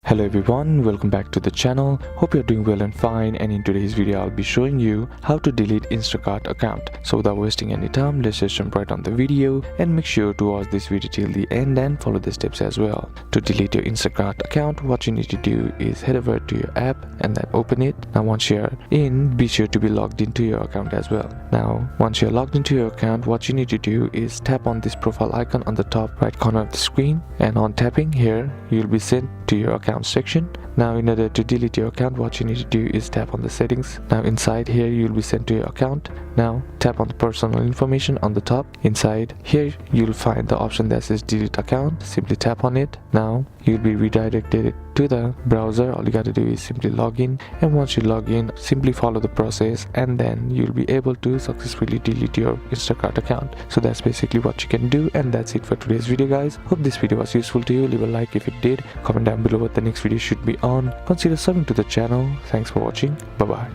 Hello everyone, welcome back to the channel. Hope you're doing well and fine, and in today's video I'll be showing you how to delete Instacart account. So without wasting any time, let's just jump right on the video and make sure to watch this video till the end and follow the steps as well. To delete your Instacart account, what you need to do is head over to your app and then open it. Now once you're in, be sure to be logged into your account as well. Now once you're logged into your account, what you need to do is tap on this profile icon on the top right corner of the screen, and on tapping here you'll be sent to your account section. Now in order to delete your account, what you need to do is tap on the settings. Now inside here you'll be sent to your account. Now tap on the personal information on the top. Inside here you'll find the option that says delete account. Simply tap on it. Now you'll be redirected to the browser. All you gotta do is simply log in, and once you log in, simply follow the process, and then you'll be able to successfully delete your Instacart account. So that's basically what you can do, and that's it for today's video, guys. Hope this video was useful to you. Leave a like if it did. Comment down below what the next video should be on. Consider subbing to the channel. Thanks for watching. Bye bye.